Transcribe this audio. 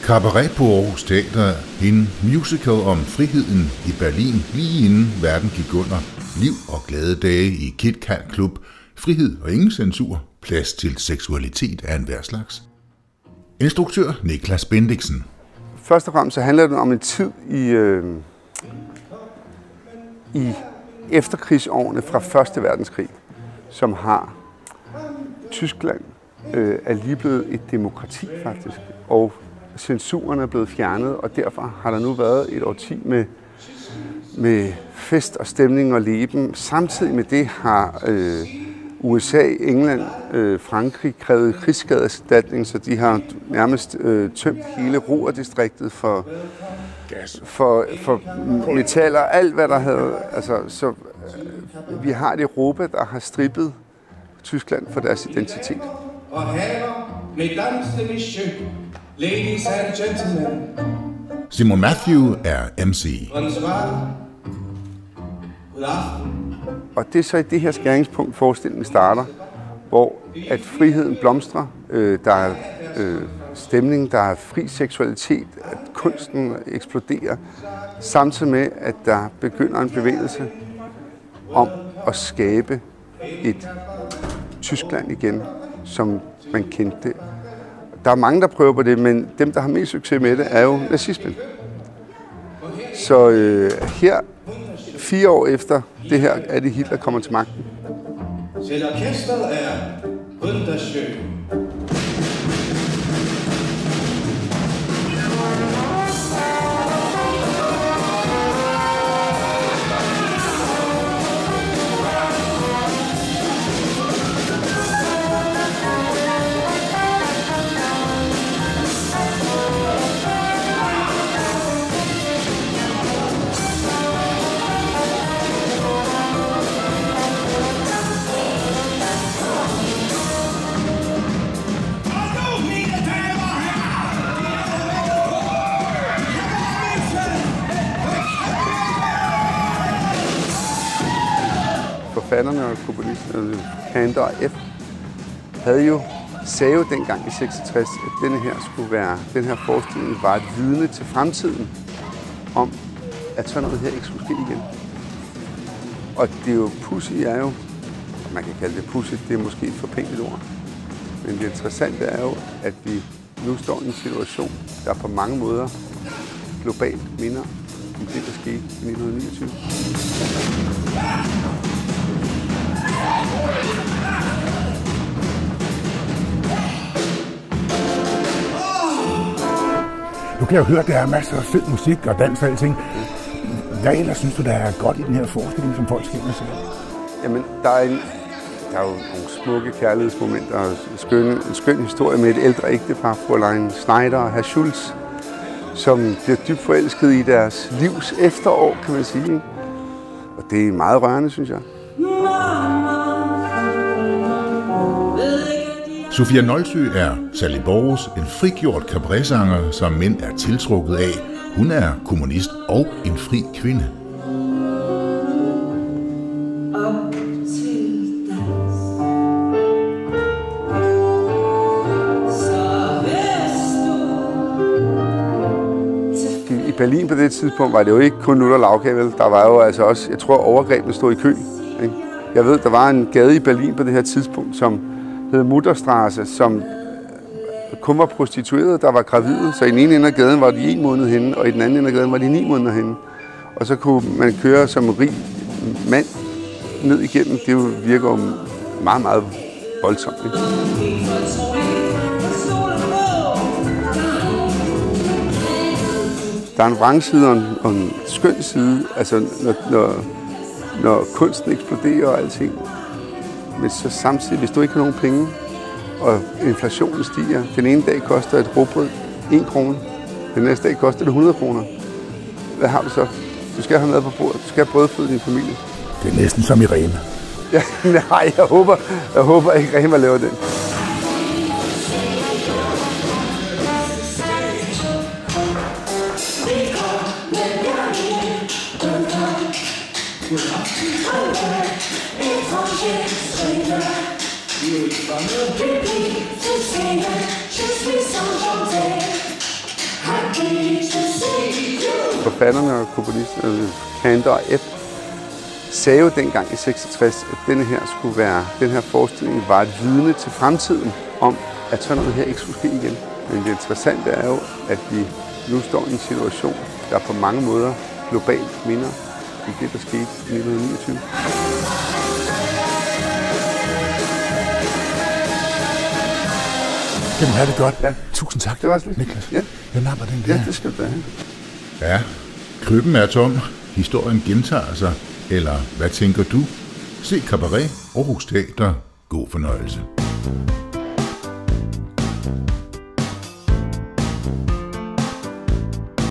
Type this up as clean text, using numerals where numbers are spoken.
Cabaret på Aarhus Teater, en musical om friheden i Berlin lige inden verden gik under. Liv og glade dage i Kit Kat Klub, frihed og ingen censur, plads til seksualitet af enhver slags. Instruktør Niklas Bendiksen. Først og fremmest så handler det om en tid i efterkrigsårene fra 1. verdenskrig, som har Tyskland er lige blevet et demokrati faktisk, og censuren er blevet fjernet, og derfor har der nu været et årti med fest og stemning og leben. Samtidig med det har USA, England, Frankrig krævet krigsskadeerstatning, så de har nærmest tømt hele Ruhrdistriktet for metaller, alt hvad der havde. Altså, så vi har et Europa, der har strippet Tyskland for deres identitet. Og herrer, mesdames et messieurs, ladies and gentlemen. Simon Matthew er MC. Og det er så i det her skæringspunkt, forestillingen starter, hvor at friheden blomstrer, der er stemning, der er fri seksualitet, at kunsten eksploderer, samtidig med, at der begynder en bevægelse om at skabe et Tyskland igen, som man kendte det. Der er mange, der prøver på det, men dem, der har mest succes med det, er jo nazismen. Så her, 4 år efter det her, er det Hitler kommer til magten. Selv orkestret er wunderschön. Forfatterne og komponisterne, Kander og F, sagde jo dengang i 66, at den her forestilling var et vidne til fremtiden om, at sådan noget her ikke skulle ske igen. Og det er jo pudsigt, man kan kalde det pudsigt, det er måske et for pænt ord. Men det interessante er jo, at vi nu står i en situation, der på mange måder globalt minder om det, der skete i 1929. Du kan jo høre, at der er masser af fed musik og dans og alting. Hvad ellers synes du, der er godt i den her forestilling, som folk skal ind og se? Jamen, der er jo nogle smukke kærlighedsmomenter og en skøn historie med et ældre ægtepar, Fräulein Schneider og Herr Schulz, som bliver dybt forelsket i deres livs efterår, kan man sige. Og det er meget rørende, synes jeg. Sofia Nolsø er Sally Borges, en frigjort cabaretsanger, som mænd er tiltrukket af. Hun er kommunist og en fri kvinde. I Berlin på det tidspunkt var det jo ikke kun nutter lavkage, vel? Der var jo altså også, jeg tror, overgrebene stod i kø. Ikke? Jeg ved, der var en gade i Berlin på det her tidspunkt, som hed Mutterstrasse, som kun var prostituerede, der var gravide. Så i den ene ende af gaden var de 1 måned henne, og i den anden ende af gaden var de 9 måneder henne. Og så kunne man køre som rig mand ned igennem. Det virker jo meget, meget voldsomt. Ikke? Der er en vrangside og en skøn side, altså når kunsten eksploderer og alting. Men så samtidig, hvis du ikke har nogen penge, og inflationen stiger, den ene dag koster et råbrød 1 krone, den næste dag koster det 100 kroner. Hvad har du så? Du skal have mad på bordet, du skal have brødføde din familie. Det er næsten som i Rema. Ja, nej, jeg håber ikke Rema laver den. forfatterne og komponisterne, Kander og F, sagde jo dengang i 66, at den her forestilling var et vidne til fremtiden om, at sådan noget her ikke skulle ske igen. Men det interessante er jo, at vi nu står i en situation, der på mange måder globalt minder om det, der skete i 1929. Jamen, have det godt. Ja. Tusind tak, Det var slet. Niklas. Ja. Jeg napper den der. Ja, det skal du have. Ja, krybben er tom, historien gentager sig, eller hvad tænker du? Se Cabaret Aarhus Teater. God fornøjelse.